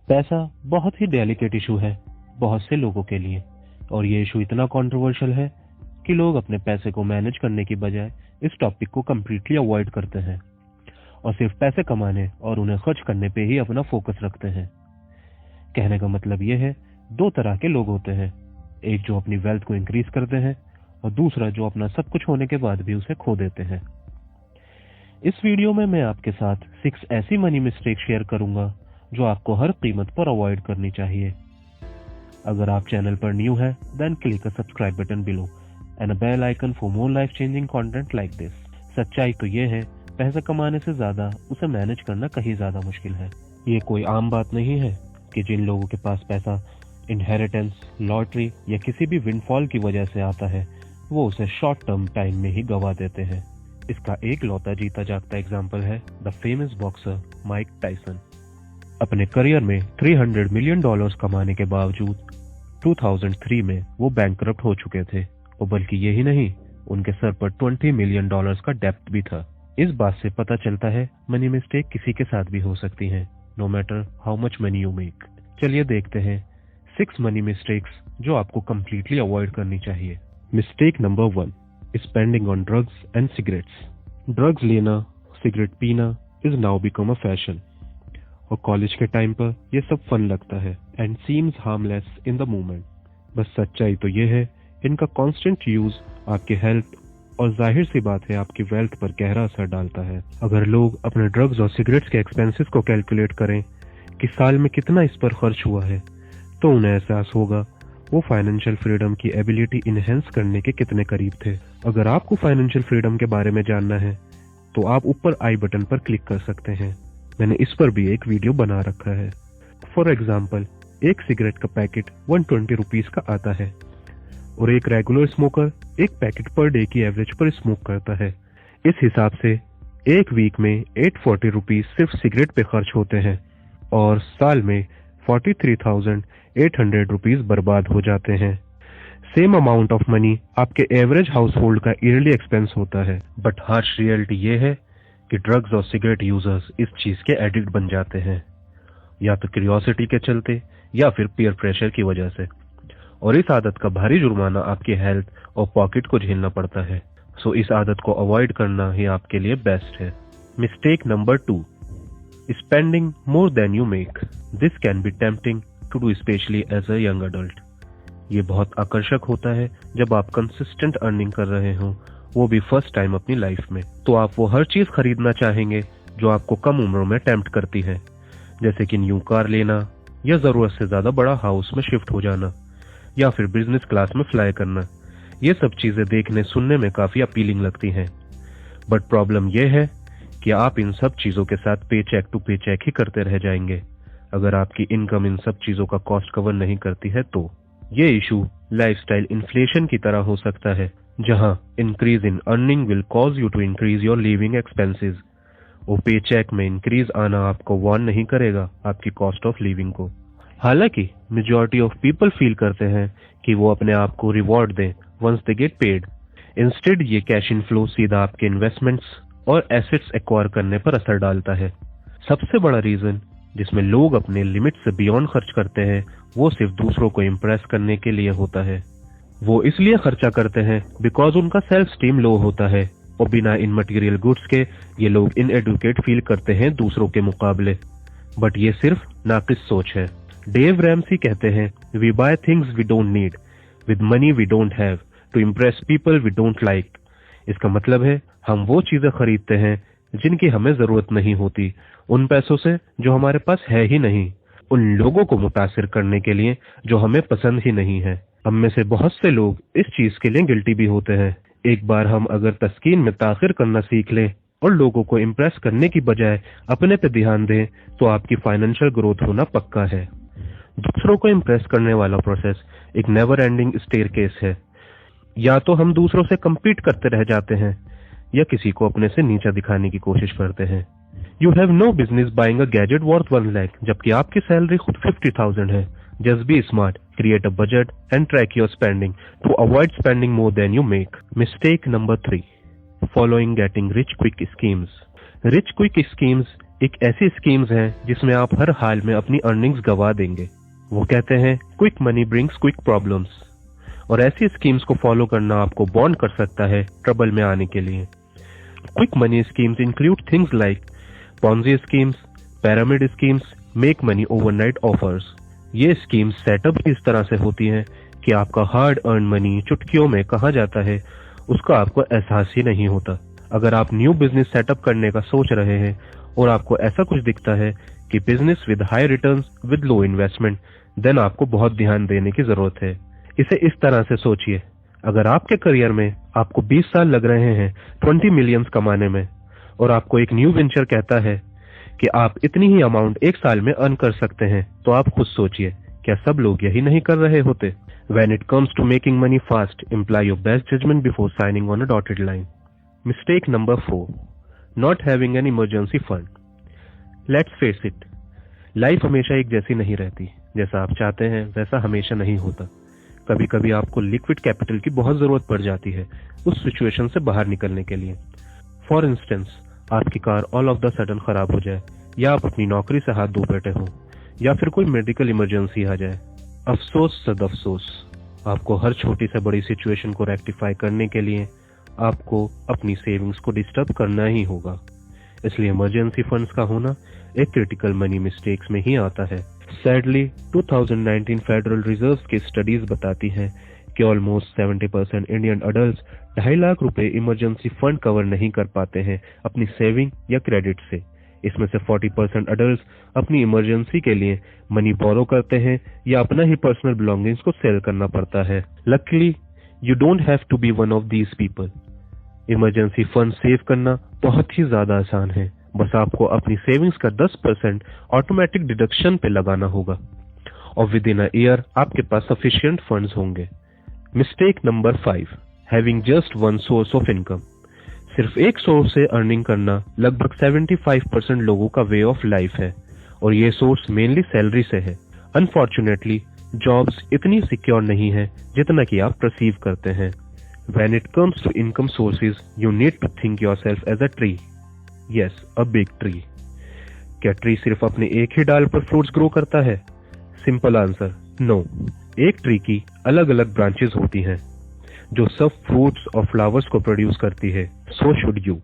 पैसा बहुत ही delicate issue है बहुत से लोगों के लिए, और ये इशू इतना कंट्रोवर्शियल है कि लोग अपने पैसे को मैनेज करने की बजाय इस टॉपिक को कम्प्लीटली अवॉइड करते हैं और सिर्फ पैसे कमाने और उन्हें खर्च करने पे ही अपना फोकस रखते हैं। कहने का मतलब ये है, दो तरह के लोग होते हैं, एक जो अपनी वेल्थ को इंक्रीज करते हैं और दूसरा जो अपना सब कुछ होने के बाद भी उसे खो देते हैं। इस वीडियो में मैं आपके साथ 6 ऐसी मनी मिस्टेक शेयर करूंगा जो आपको हर कीमत पर अवॉइड करनी चाहिए। अगर आप चैनल पर न्यू है, then click a subscribe button below and a bell icon for more life changing content like this. सच्चाई तो ये है, पैसा कमाने से ज्यादा उसे मैनेज करना कहीं ज्यादा मुश्किल है। ये कोई आम बात नहीं है कि जिन लोगों के पास पैसा इनहेरिटेंस, लॉटरी या किसी भी विंडफॉल की वजह से आता है, वो उसे शॉर्ट टर्म टाइम में ही गवा देते हैं। इसका एक लौता जीता जागता एग्जाम्पल है the famous boxer Mike Tyson. अपने करियर में $300 मिलियन कमाने के बावजूद 2003 में वो बैंकरप्ट हो चुके थे, और बल्कि यही नहीं, उनके सर पर $20 मिलियन का डेब्ट भी था। इस बात से पता चलता है मनी मिस्टेक किसी के साथ भी हो सकती है, no matter how much money you make. चलिए देखते हैं 6 मनी मिस्टेक्स जो आपको कंप्लीटली अवॉइड करनी चाहिए। Mistake number 1, spending on drugs and cigarettes. Drugs लेना, सिगरेट पीना is now become a fashion, और कॉलेज के टाइम पर ये सब फन लगता है and seems harmless in the moment. बस सच्चाई तो ये है, इनका कांस्टेंट यूज आपके हेल्थ और जाहिर सी बात है आपकी वेल्थ पर गहरा असर डालता है। अगर लोग अपने ड्रग्स और सिगरेट्स के एक्सपेंसेस को कैलकुलेट करें कि साल में कितना इस पर खर्च हुआ है, तो उन्हें एहसास होगा वो फाइनेंशियल फ्रीडम की एबिलिटी इनहेंस करने के कितने करीब थे। अगर आपको फाइनेंशियल फ्रीडम के बारे में जानना है तो आप ऊपर आई बटन पर क्लिक कर सकते हैं, मैंने इस पर भी एक वीडियो बना रखा है। फॉर एग्जाम्पल, एक सिगरेट का पैकेट 120 रुपीज का आता है और एक रेगुलर स्मोकर एक पैकेट पर डे की एवरेज पर स्मोक करता है। इस हिसाब से एक वीक में 840 रुपीज सिर्फ सिगरेट पे खर्च होते हैं और साल में 43,800 रुपीज बर्बाद हो जाते हैं। सेम अमाउंट ऑफ मनी आपके एवरेज हाउस होल्ड का ईयरली एक्सपेंस होता है। बट हार्श रियलिटी ये है कि ड्रग्स और सिगरेट यूजर्स इस चीज के एडिक्ट बन जाते हैं, या तो क्यूरियोसिटी के चलते या फिर पीयर प्रेशर की वजह से, और इस आदत का भारी जुर्माना आपकी हेल्थ और पॉकेट को झेलना पड़ता है। सो इस आदत को अवॉइड करना ही आपके लिए बेस्ट है। Mistake number 2, spending more than you make. This can be tempting to do specially as a young adult. ये बहुत आकर्षक होता है जब आप कंसिस्टेंट अर्निंग कर रहे हो, वो भी फर्स्ट टाइम अपनी लाइफ में। तो आप वो हर चीज खरीदना चाहेंगे जो आपको कम उम्र में टेम्प्ट करती है, जैसे कि न्यू कार लेना या जरूरत से ज्यादा बड़ा हाउस में शिफ्ट हो जाना या फिर बिजनेस क्लास में फ्लाई करना। ये सब चीजें देखने सुनने में काफी अपीलिंग लगती हैं, बट प्रॉब्लम ये है कि आप इन सब चीजों के साथ पे चेक टू पे चेक ही करते रह जाएंगे अगर आपकी इनकम इन सब चीजों का कॉस्ट कवर नहीं करती है। तो ये इशू लाइफस्टाइल इन्फ्लेशन की तरह हो सकता है, जहां increase in earning will cause you to increase your living expenses, और पे चेक में इंक्रीज आना आपको वार्न नहीं करेगा आपकी कॉस्ट ऑफ लिविंग को। हालांकि मेजॉरिटी ऑफ पीपल फील करते हैं कि वो अपने आप को रिवॉर्ड दें once they get paid. Instead ये कैश इनफ्लो सीधा आपके इन्वेस्टमेंट्स और एसेट्स एक्वायर करने पर असर डालता है। सबसे बड़ा रीजन जिसमें लोग अपने लिमिट से बियॉन्ड खर्च करते हैं, वो सिर्फ दूसरों को इम्प्रेस करने के लिए होता है। वो इसलिए खर्चा करते हैं बिकॉज उनका सेल्फ स्टीम लो होता है, और बिना इन मटेरियल गुड्स के ये लोग इनएडुकेट फील करते हैं दूसरों के मुकाबले। बट ये सिर्फ नाकिस सोच है। डेव रैमसी कहते हैं, we buy things we don't need with money we don't have to impress people we don't like. इसका मतलब है हम वो चीजें खरीदते हैं जिनकी हमें जरूरत नहीं होती, उन पैसों से जो हमारे पास है ही नहीं, उन लोगों को मुतासिर करने के लिए जो हमें पसंद ही नहीं है। हम में से बहुत से लोग इस चीज के लिए गिल्टी भी होते हैं। एक बार हम अगर तस्कीन में ताखिर करना सीख लें और लोगों को इम्प्रेस करने की बजाय अपने पे ध्यान दें, तो आपकी फाइनेंशियल ग्रोथ होना पक्का है। दूसरों को इम्प्रेस करने वाला प्रोसेस एक नेवर एंडिंग स्टेयरकेस है। या तो हम दूसरों से कम्पीट करते रह जाते हैं या किसी को अपने से नीचा दिखाने की कोशिश करते हैं। You have no business buying a gadget worth 1 lakh, जबकि आपकी सैलरी खुद 50,000 है। Just be smart, create a budget and track your spending to avoid spending more than you make. Mistake number 3, following getting rich quick schemes. Rich quick schemes एक ऐसी schemes हैं जिसमें आप हर हाल में अपनी अर्निंग्स गवा देंगे। वो कहते हैं quick money brings quick problems, और ऐसी स्कीम्स को फॉलो करना आपको बॉन्ड कर सकता है ट्रबल में आने के लिए। Quick money schemes include things like Ponzi schemes, pyramid schemes, make money overnight offers. ये स्कीम्स सेटअप इस तरह से होती हैं कि आपका हार्ड अर्न मनी चुटकियों में कहाँ जाता है उसका आपको एहसास ही नहीं होता। अगर आप न्यू बिजनेस सेटअप करने का सोच रहे हैं और आपको ऐसा कुछ दिखता है कि business with high returns with low investment, then आपको बहुत ध्यान देने की जरूरत है। इसे इस तरह से सोचिए, अगर आपके करियर में आपको 20 साल लग रहे हैं 20 मिलियंस कमाने में, और आपको एक न्यू वेंचर कहता है कि आप इतनी ही अमाउंट एक साल में अर्न कर सकते हैं, तो आप खुद सोचिए, क्या सब लोग यही नहीं कर रहे होते? When it comes to making money fast, imply your best judgment before signing on a dotted line. Mistake number 4. Not having an emergency fund. Let's face it, life हमेशा एक जैसी नहीं रहती। जैसा आप चाहते हैं वैसा हमेशा नहीं होता। कभी कभी आपको लिक्विड कैपिटल की बहुत जरूरत पड़ जाती है उस सिचुएशन से बाहर निकलने के लिए। फॉर इंस्टेंस, आपकी car all of the sudden खराब हो जाए, या आप अपनी नौकरी से हाथ धो बैठे हो, या फिर कोई मेडिकल इमरजेंसी आ जाए। अफसोस सद अफसोस, आपको हर छोटी से बड़ी सिचुएशन को रेक्टिफाई करने के लिए आपको अपनी सेविंग्स को डिस्टर्ब करना ही होगा। इसलिए इमरजेंसी फंड्स का होना एक क्रिटिकल मनी मिस्टेक्स में ही आता है। सैडली 2019 फेडरल रिजर्व की स्टडीज बताती हैं कि ऑलमोस्ट 70% इंडियन अडल्ट 2.5 लाख रुपए इमरजेंसी फंड कवर नहीं कर पाते हैं अपनी सेविंग या क्रेडिट से। इसमें से 40% अडल्ट अपनी इमरजेंसी के लिए मनी बोरो करते हैं या अपना ही पर्सनल बिलोंगिंग्स को सेल करना पड़ता है। Luckily you don't have to be one of these people. Emergency fund save करना बहुत ही ज्यादा आसान है, बस आपको अपनी सेविंग्स का 10% ऑटोमेटिक डिडक्शन पे लगाना होगा और विद इन अ ईयर आपके पास सफिशिएंट फंड्स होंगे। Mistake number 5, having just one source of income. सिर्फ एक सोर्स से अर्निंग करना लगभग 75% लोगों का वे ऑफ लाइफ है, और ये सोर्स मेनली सैलरी से है। अनफॉर्चुनेटली जॉब्स इतनी सिक्योर नहीं है जितना कि आप परसीव करते हैं। When it comes to income sources, you need to think yourself as a tree. Yes, a big tree. क्या ट्री सिर्फ अपने एक ही डाल पर फ्रूट्स ग्रो करता है? Simple answer, no. एक ट्री की अलग अलग ब्रांचेस होती हैं जो सब फ्रूट्स और फ्लावर्स को प्रोड्यूस करती है। So should you.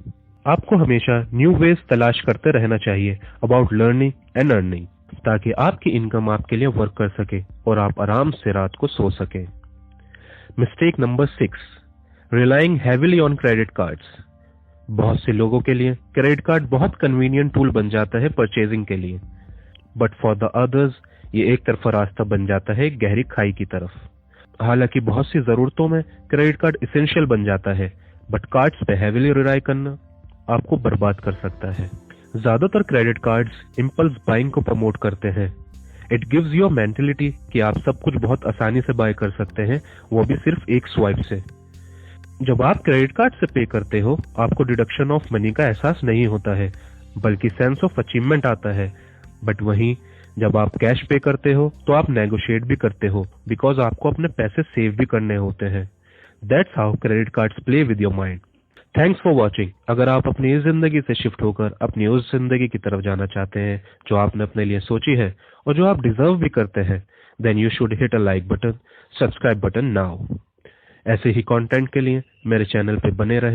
आपको हमेशा न्यू वेज तलाश करते रहना चाहिए अबाउट लर्निंग एंड अर्निंग, ताकि आपकी इनकम आपके लिए वर्क कर सके और आप आराम से रात को सो सके। Mistake number 6, relying heavily on credit cards. बहुत से लोगों के लिए क्रेडिट कार्ड बहुत कन्वीनियंट टूल बन जाता है परचेजिंग के लिए, बट फॉर द अदर्स ये एक तरफा रास्ता बन जाता है गहरी खाई की तरफ। हालांकि बहुत सी जरूरतों में क्रेडिट कार्ड इसेंशियल बन जाता है, बट कार्ड्स पे हैविली रिलाई करना आपको बर्बाद कर सकता है। ज्यादातर क्रेडिट कार्ड्स इंपल्स बाइंग को प्रमोट करते हैं। It gives you a mentality कि आप सब कुछ बहुत आसानी से बाय कर सकते हैं, वो भी सिर्फ एक स्वाइप से। जब आप क्रेडिट कार्ड से पे करते हो, आपको डिडक्शन ऑफ मनी का एहसास नहीं होता है, बल्कि सेंस ऑफ अचीवमेंट आता है। बट वहीं जब आप कैश पे करते हो तो आप नेगोशिएट भी करते हो, बिकॉज आपको अपने पैसे सेव भी करने होते हैं। That's how credit cards play with your mind. Thanks for watching. अगर आप अपनी इस जिंदगी से शिफ्ट होकर अपनी उस जिंदगी की तरफ जाना चाहते हैं जो आपने अपने लिए सोची है और जो आप डिजर्व भी करते हैं, then you should hit a like button, subscribe button now. ऐसे ही कंटेंट के लिए मेरे चैनल पे बने रहें।